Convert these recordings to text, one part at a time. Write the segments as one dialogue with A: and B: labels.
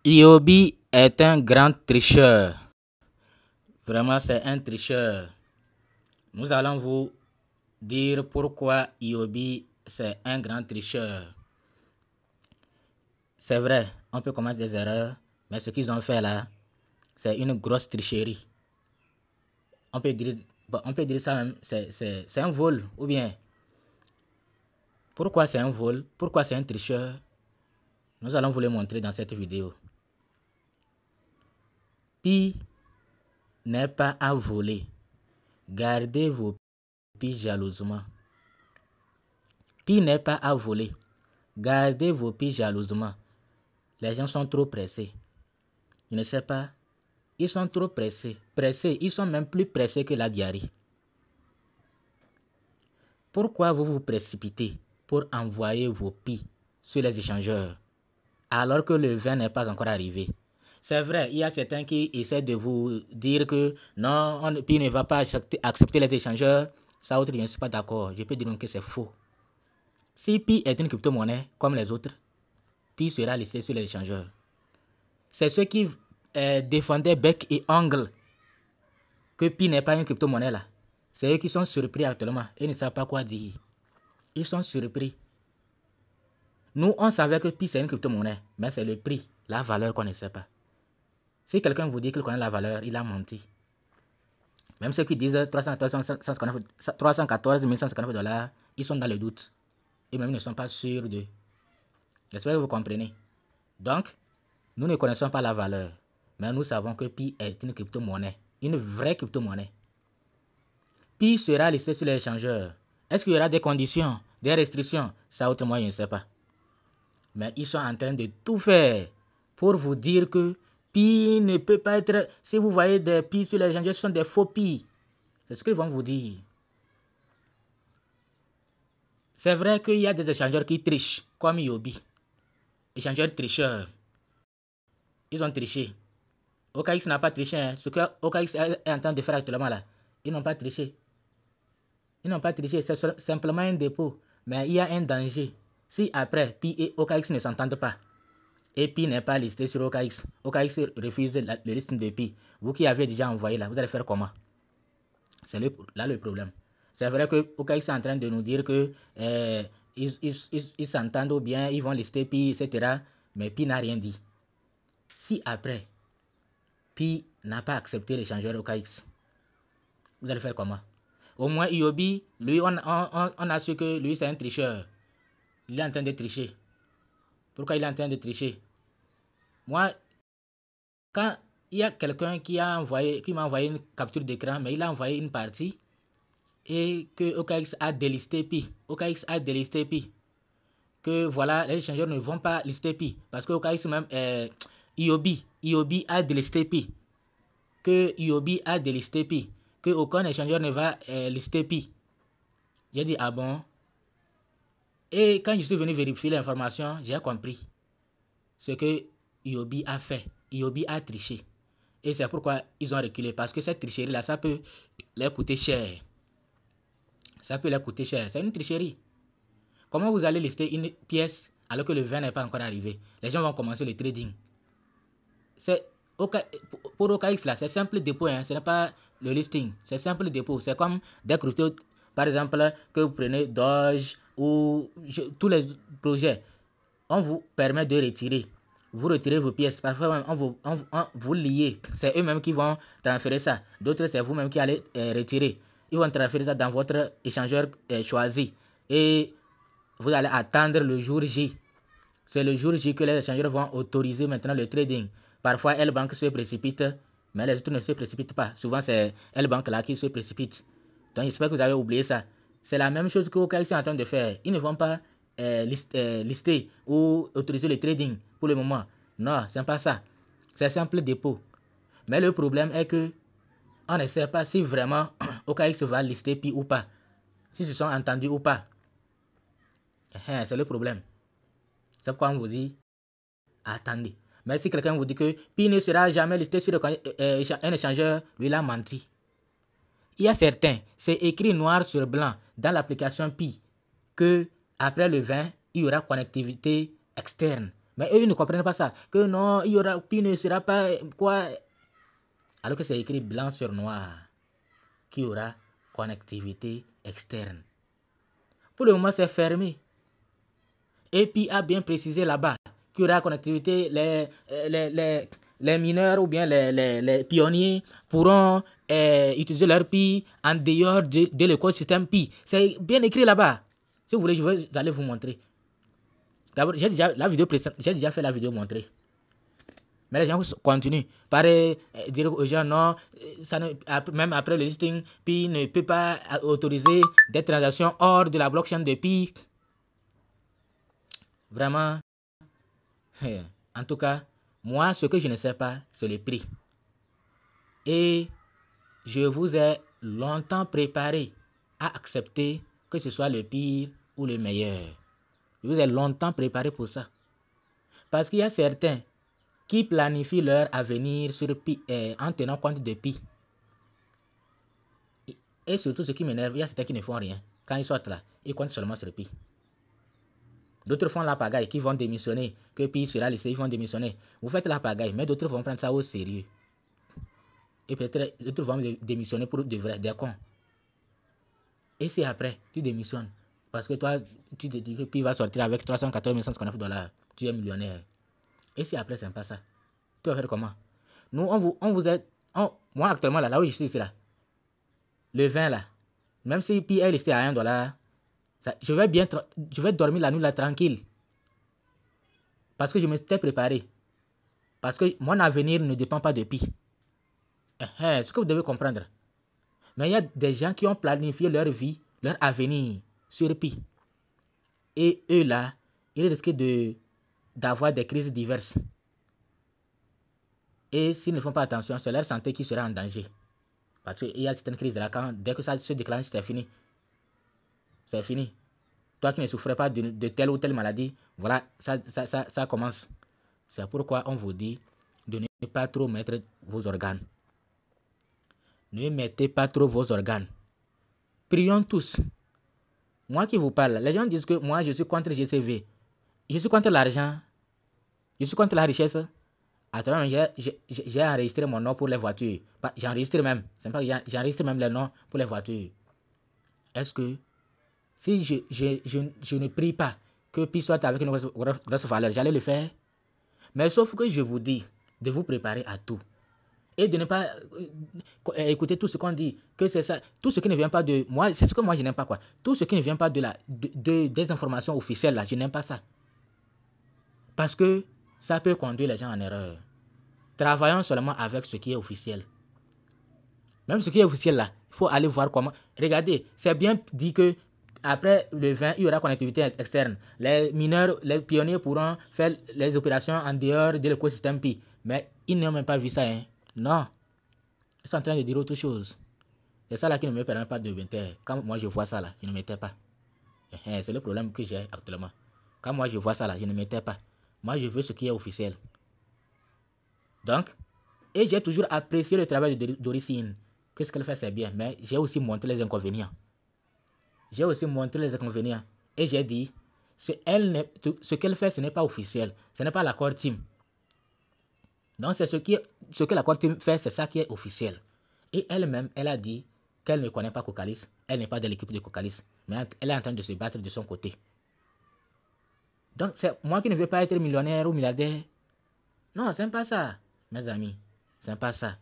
A: Iobi est un grand tricheur. Vraiment, c'est un tricheur. Nous allons vous dire pourquoi Iobi, c'est un grand tricheur. C'est vrai, on peut commettre des erreurs, mais ce qu'ils ont fait là, c'est une grosse tricherie. On peut dire ça même, c'est un vol, ou bien, pourquoi c'est un vol, pourquoi c'est un tricheur, nous allons vous le montrer dans cette vidéo. Pi n'est pas à voler. Gardez vos pis jalousement. Pi n'est pas à voler. Gardez vos pis jalousement. Les gens sont trop pressés. Je ne sais pas. Ils sont trop pressés. Ils sont même plus pressés que la diarrhée. Pourquoi vous vous précipitez pour envoyer vos pis sur les échangeurs alors que le vin n'est pas encore arrivé? C'est vrai, il y a certains qui essaient de vous dire que non, Pi ne va pas accepter les échangeurs. Ça, autre, je ne suis pas d'accord. Je peux dire que c'est faux. Si Pi est une crypto-monnaie comme les autres, Pi sera listé sur les échangeurs. C'est ceux qui défendaient bec et ongle que Pi n'est pas une crypto-monnaie là. C'est eux qui sont surpris actuellement et ne savent pas quoi dire. Ils sont surpris. Nous, on savait que Pi c'est une crypto-monnaie, mais c'est le prix, la valeur qu'on ne sait pas. Si quelqu'un vous dit qu'il connaît la valeur, il a menti. Même ceux qui disent 314 159 $, ils sont dans le doute. Et même ne sont pas sûrs d'eux. J'espère que vous comprenez. Donc, nous ne connaissons pas la valeur. Mais nous savons que Pi est une crypto-monnaie. Une vraie crypto-monnaie. Pi sera listé sur les échangeurs. Est-ce qu'il y aura des conditions, des restrictions? Ça, autrement, je ne sais pas. Mais ils sont en train de tout faire pour vous dire que Pi ne peut pas être... Si vous voyez des Pi sur les échangeurs, ce sont des faux Pi. C'est ce qu'ils vont vous dire. C'est vrai qu'il y a des échangeurs qui trichent, comme Iobi. Échangeurs tricheurs. Ils ont triché. OKX n'a pas triché. Hein. Ce que OKX est en train de faire actuellement là, ils n'ont pas triché. Ils n'ont pas triché, c'est simplement un dépôt. Mais il y a un danger. Si après, Pi et OKX ne s'entendent pas, et Pi n'est pas listé sur OKX, OKX refuse le listing de Pi, vous qui avez déjà envoyé là, vous allez faire comment? C'est là le problème. C'est vrai que OKX est en train de nous dire que ils s'entendent bien, ils vont lister Pi, etc. Mais Pi n'a rien dit. Si après, Pi n'a pas accepté l'échangeur OKX, vous allez faire comment? Au moins, Iobi, lui, on a su que lui, c'est un tricheur. Il est en train de tricher. Pourquoi il est en train de tricher? Moi, quand il y a quelqu'un qui m'a envoyé une capture d'écran, mais il a envoyé une partie et que OKX a délisté Pi. OKX a délisté Pi. Que voilà, les échangeurs ne vont pas lister Pi. Parce que OKX même, Iobi a délisté Pi. Que Iobi a délisté Pi. Que aucun échangeur ne va lister Pi. J'ai dit, ah bon? Et quand je suis venu vérifier l'information, j'ai compris ce que Iobi a fait. Iobi a triché. Et c'est pourquoi ils ont reculé. Parce que cette tricherie-là, ça peut leur coûter cher. Ça peut leur coûter cher. C'est une tricherie. Comment vous allez lister une pièce alors que le vin n'est pas encore arrivé? Les gens vont commencer le trading. Pour OKX là, c'est simple dépôt, hein. Ce n'est pas le listing. C'est simple dépôt. C'est comme des cryptos, par exemple, que vous prenez Doge ou tous les projets. On vous permet de retirer. Vous retirez vos pièces. Parfois, on vous liez. C'est eux-mêmes qui vont transférer ça. D'autres, c'est vous-même qui allez retirer. Ils vont transférer ça dans votre échangeur choisi. Et vous allez attendre le jour J. C'est le jour J que les échangeurs vont autoriser maintenant le trading. Parfois, L-Bank se précipite, mais les autres ne se précipitent pas. Souvent, c'est L-Bank là qui se précipite. Donc, j'espère que vous avez oublié ça. C'est la même chose que OKX est en train de faire. Ils ne vont pas lister ou autoriser le trading pour le moment. Non, c'est pas ça. C'est simple dépôt. Mais le problème est que on ne sait pas si vraiment OKX va lister Pi ou pas. Si se sont entendus ou pas. C'est le problème. C'est pourquoi on vous dit, attendez. Mais si quelqu'un vous dit que Pi ne sera jamais listé sur un échangeur, lui il a menti. Il y a certains, c'est écrit noir sur blanc dans l'application Pi, que après le 20, il y aura connectivité externe. Mais eux, ils ne comprennent pas ça. Que non, il y aura, Pi ne sera pas quoi. Alors que c'est écrit blanc sur noir qu'il y aura connectivité externe. Pour le moment, c'est fermé. Et Pi a bien précisé là-bas qu'il y aura connectivité, les mineurs ou bien les pionniers pourront utiliser leur Pi en dehors de l'écosystème Pi. C'est bien écrit là-bas. Si vous voulez, je vais aller vous montrer. D'abord, j'ai déjà fait la vidéo montrer. Mais les gens continuent par dire aux gens non, même après le listing, Pi ne peut pas autoriser des transactions hors de la blockchain de Pi. Vraiment, en tout cas, moi, ce que je ne sais pas, c'est le prix. Et je vous ai longtemps préparé à accepter que ce soit le pire ou le meilleur. Je vous ai longtemps préparé pour ça. Parce qu'il y a certains qui planifient leur avenir sur Pi, en tenant compte de Pi. Et surtout, ce qui m'énerve, il y a certains qui ne font rien. Quand ils sortent là, ils comptent seulement sur Pi. D'autres font la pagaille, qui vont démissionner, que Pi sera laissé, ils vont démissionner. Vous faites la pagaille, mais d'autres vont prendre ça au sérieux. Et peut-être d'autres vont démissionner pour de vrai, des cons. Et c'est après, tu démissionnes. Parce que toi, tu te dis que Pi va sortir avec 314 159 $. Tu es millionnaire. Et si après, c'est pas ça. Tu vas faire comment? Nous, moi, actuellement, là où je suis ici, là, le 20, là, même si Pi est listé à $1, ça, je vais dormir la nuit là tranquille. Parce que je me suis préparé. Parce que mon avenir ne dépend pas de Pi. C'est ce que vous devez comprendre. Mais il y a des gens qui ont planifié leur vie, leur avenir sur Pi. Et eux là, ils risquent d'avoir des crises diverses. Et s'ils ne font pas attention, c'est leur santé qui sera en danger. Parce qu'il y a certaines crises là, dès que ça se déclenche, c'est fini. C'est fini. Toi qui ne souffrais pas de telle ou telle maladie, voilà, ça commence. C'est pourquoi on vous dit de ne pas trop mettre vos organes. Ne mettez pas trop vos organes. Prions tous. Moi qui vous parle, les gens disent que moi je suis contre GCV. Je suis contre l'argent. Je suis contre la richesse. Attends, j'ai enregistré mon nom pour les voitures. J'enregistre même. J'enregistre même les noms pour les voitures. Est-ce que si je ne prie pas que Pi soit avec une grosse valeur, j'allais le faire? Mais sauf que je vous dis de vous préparer à tout. Et de ne pas écouter tout ce qu'on dit, que c'est ça, tout ce qui ne vient pas de moi, c'est ce que moi je n'aime pas quoi. Tout ce qui ne vient pas des informations officielles là, je n'aime pas ça. Parce que ça peut conduire les gens en erreur. Travaillons seulement avec ce qui est officiel. Même ce qui est officiel là, il faut aller voir comment. Regardez, c'est bien dit que après le 20, il y aura connectivité externe. Les mineurs, les pionniers pourront faire les opérations en dehors de l'écosystème Pi. Mais ils n'ont même pas vu ça, hein. Non. Ils sont en train de dire autre chose. C'est ça là qui ne me permet pas de me taire. Quand moi je vois ça là, je ne me tais pas. C'est le problème que j'ai actuellement. Quand moi je vois ça là, je ne me tais pas. Moi je veux ce qui est officiel. Donc, et j'ai toujours apprécié le travail de Doricine. Que ce qu'elle fait c'est bien, mais j'ai aussi montré les inconvénients. J'ai aussi montré les inconvénients. Et j'ai dit, ce qu'elle fait, ce n'est pas officiel. Ce n'est pas l'accord team. Donc, c'est ce que l'accord team fait, c'est ça qui est officiel. Et elle-même, elle a dit qu'elle ne connaît pas Cocalis. Elle n'est pas de l'équipe de Cocalis. Mais elle est en train de se battre de son côté. Donc, c'est moi qui ne veux pas être millionnaire ou milliardaire. Non, c'est pas ça, mes amis. C'est pas ça.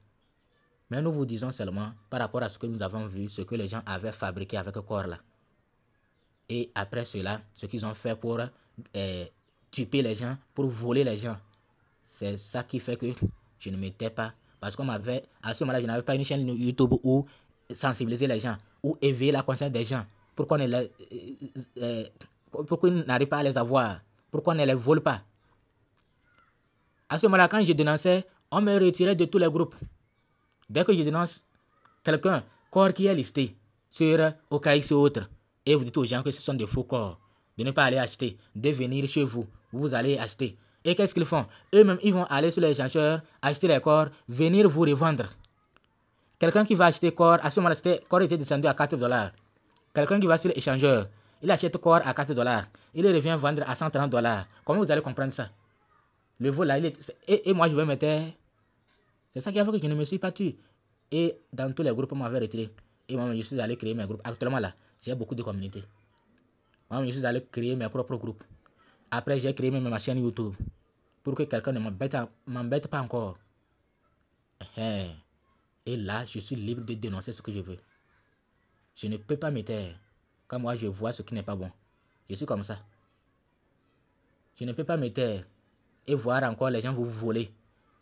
A: Mais nous vous disons seulement, par rapport à ce que nous avons vu, ce que les gens avaient fabriqué avec le corps là. Et après cela, ce qu'ils ont fait pour tuer les gens, pour voler les gens. C'est ça qui fait que je ne m'étais pas. Parce qu'on m'avait, à ce moment-là, je n'avais pas une chaîne YouTube où sensibiliser les gens, ou éveiller la conscience des gens, pour qu'on ne pourquoi ils n'arrivent pas à les avoir, pourquoi on ne les vole pas. À ce moment-là, quand je dénonçais, on me retirait de tous les groupes. Dès que je dénonce quelqu'un, corps qui est listé sur OKX et autres, et vous dites aux gens que ce sont des faux corps, de ne pas aller acheter, de venir chez vous, vous allez acheter. Et qu'est-ce qu'ils font? Eux-mêmes, ils vont aller sur les échangeurs, acheter les corps, venir vous revendre. Quelqu'un qui va acheter corps, à ce moment-là, corps était descendu à 4 $. Quelqu'un qui va sur l'échangeur, il achète corps à 4 $. Il revient vendre à 130 $. Comment vous allez comprendre ça? Le vol là, et moi je vais me taire. C'est ça qui a fait que je ne me suis pas tué. Et dans tous les groupes, on m'avait retiré. Et moi, je suis allé créer mes groupes. Actuellement là, j'ai beaucoup de communautés. Moi, je suis allé créer mes propres groupes. Après, j'ai créé même ma chaîne YouTube. Pour que quelqu'un ne m'embête pas encore. Et là, je suis libre de dénoncer ce que je veux. Je ne peux pas me taire. Quand moi, je vois ce qui n'est pas bon. Je suis comme ça. Je ne peux pas me taire. Et voir encore les gens vous voler.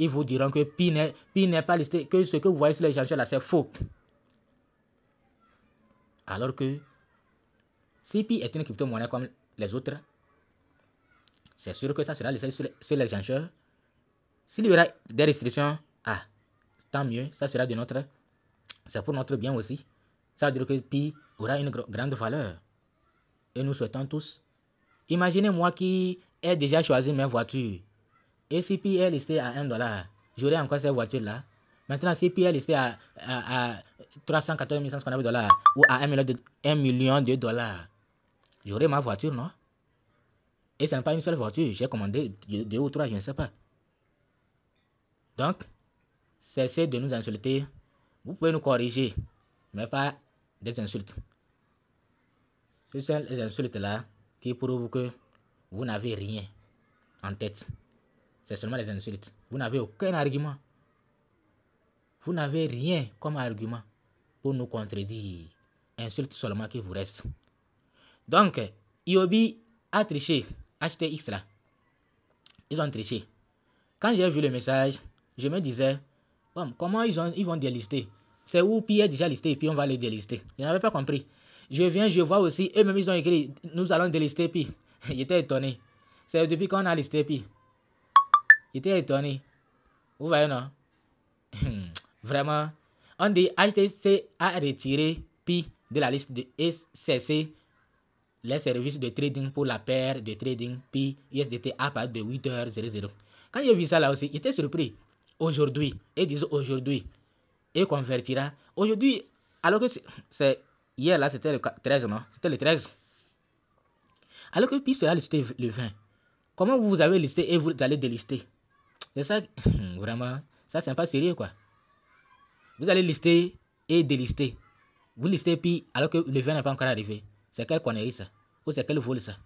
A: Ils vous diront que Pi n'est pas listé. Que ce que vous voyez sur les échangeurs là, c'est faux. Alors que si Pi est une crypto-monnaie comme les autres, c'est sûr que ça sera listé sur les échangeurs. S'il y aura des restrictions, tant mieux, ça sera de notre... C'est pour notre bien aussi. Ça veut dire que Pi aura une grande valeur. Et nous souhaitons tous. Imaginez moi qui ai déjà choisi mes voitures. Et si Pi est listé à $1, j'aurai encore cette voiture-là. Maintenant, si Pi est listé à 314 159 $ ou à 1 million de dollars, j'aurai ma voiture, non? Et ce n'est pas une seule voiture. J'ai commandé 2 ou 3, je ne sais pas. Donc, cessez de nous insulter. Vous pouvez nous corriger, mais pas des insultes. Ce sont les insultes-là qui prouvent que vous n'avez rien en tête. C'est seulement les insultes. Vous n'avez aucun argument. Vous n'avez rien comme argument pour nous contredire. Insulte seulement qui vous reste. Donc, Iobi a triché. HTX là. Ils ont triché. Quand j'ai vu le message, je me disais, bon, comment ils vont délister? C'est où Pi est déjà listé et puis on va le délister. Je n'avais pas compris. Je viens, je vois aussi, eux-mêmes ils ont écrit, nous allons délister Pi. J'étais étonné. C'est depuis qu'on a listé Pi. J'étais étonné. Vous voyez, non? Vraiment. On dit HTC a retiré Pi de la liste et cessé les services de trading pour la paire de trading Pi USDT à partir de 8h00. Quand j'ai vu ça là aussi, j'étais surpris. Aujourd'hui, et disons aujourd'hui, et convertira. Aujourd'hui, alors que c'est hier là, c'était le 13, non? C'était le 13. Alors que Pi sera listé le 20. Comment vous avez listé et vous allez délister? C'est ça, vraiment, ça c'est pas sérieux quoi. Vous allez lister et délister. Vous listez Pi alors que le 20 n'est pas encore arrivé. C'est quelle connerie ça? Ou c'est quel vol ça?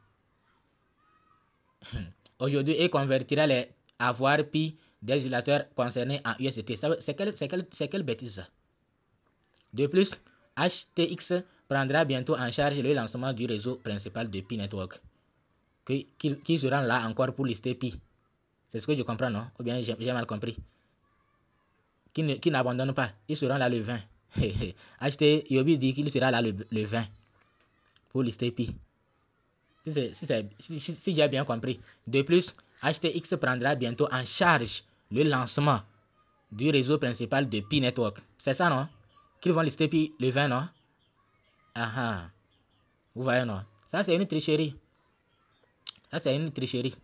A: Aujourd'hui, il convertira les avoirs Pi des utilisateurs concernés en USDT. C'est quelle bêtise ça? De plus, HTX prendra bientôt en charge le lancement du réseau principal de Pi Network. Qui sera là encore pour lister Pi. C'est ce que je comprends, non? Ou bien j'ai mal compris. Qui n'abandonne pas. Ils seront là le 20. Yobi dit qu'il sera là le 20 pour lister Pi. Si j'ai bien compris. De plus, HTX prendra bientôt en charge le lancement du réseau principal de Pi Network. C'est ça, non? Qu'ils vont lister Pi le 20, non? Vous voyez, non? Ça, c'est une tricherie. Ça, c'est une tricherie.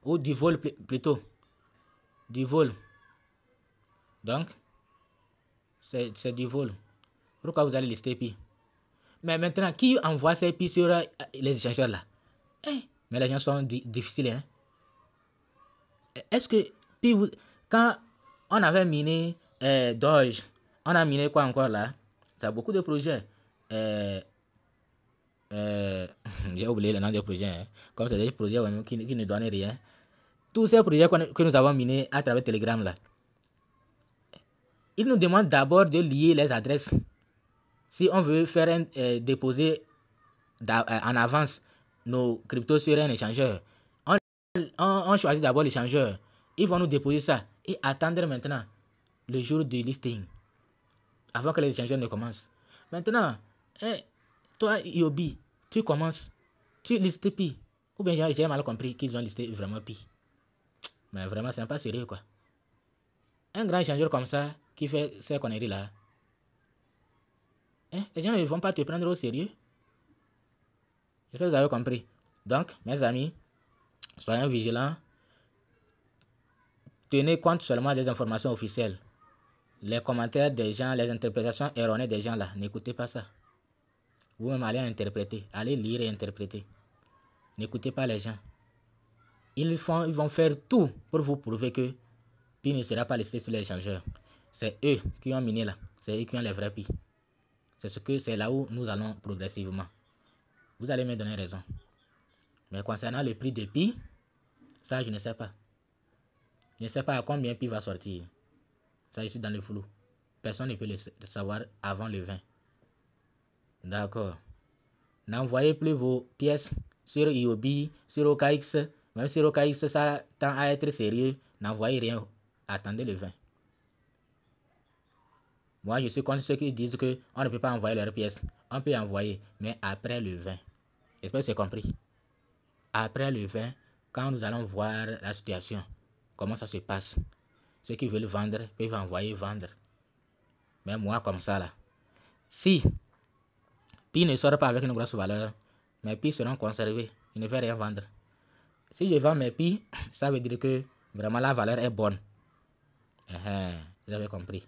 A: Ou du vol plutôt. Du vol. Donc, c'est du vol. Pourquoi vous allez lister Pi? Mais maintenant, qui envoie ces Pi sur les échangeurs là? Mais les gens sont difficiles. Hein? Est-ce que Pi, quand on avait miné Doge, on a miné quoi encore là? Ça a beaucoup de projets. J'ai oublié le nom des projets. Hein? Comme c'est des projets qui ne donnent rien. Tous ces projets que nous avons minés à travers Telegram là. Ils nous demandent d'abord de lier les adresses. Si on veut faire déposer en avance nos cryptos sur un échangeur, on choisit d'abord l'échangeur. Ils vont nous déposer ça et attendre maintenant le jour du listing avant que l'échangeur ne commence. Maintenant, toi, Yobi, tu commences, tu listes Pi. Ou bien j'ai mal compris qu'ils ont listé vraiment Pi. Mais vraiment, c'est pas sérieux quoi. Un grand échangeur comme ça qui fait ces conneries là. Les gens ne vont pas te prendre au sérieux. J'espère que vous avez compris. Donc, mes amis, soyons vigilants. Tenez compte seulement des informations officielles. Les commentaires des gens, les interprétations erronées des gens là, n'écoutez pas ça. Vous-même allez interpréter, allez lire et interpréter. N'écoutez pas les gens. ils vont faire tout pour vous prouver que Pi ne sera pas listé sur l'échangeur. C'est eux qui ont miné là. C'est eux qui ont les vrais Pi. C'est là où nous allons progressivement. Vous allez me donner raison. Mais concernant le prix de Pi, ça je ne sais pas. Je ne sais pas à combien Pi va sortir. Ça je suis dans le flou. Personne ne peut le savoir avant le 20. D'accord. N'envoyez plus vos pièces sur IOB, sur OKX. Même sur OKX, ça tend à être sérieux. N'envoyez rien. Attendez le 20. Moi, je suis contre ceux qui disent qu'on ne peut pas envoyer leurs pièces. On peut envoyer, mais après le 20. J'espère que c'est compris. Après le 20, quand nous allons voir la situation, comment ça se passe. Ceux qui veulent vendre peuvent envoyer vendre. Mais moi, comme ça, là, si Pi ne sort pas avec une grosse valeur, mes Pi seront conservés. Je ne vais rien vendre. Si je vends mes Pi, ça veut dire que vraiment la valeur est bonne. Vous avez compris.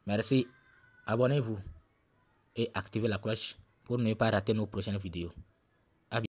A: Merci. Abonnez-vous et activez la cloche pour ne pas rater nos prochaines vidéos.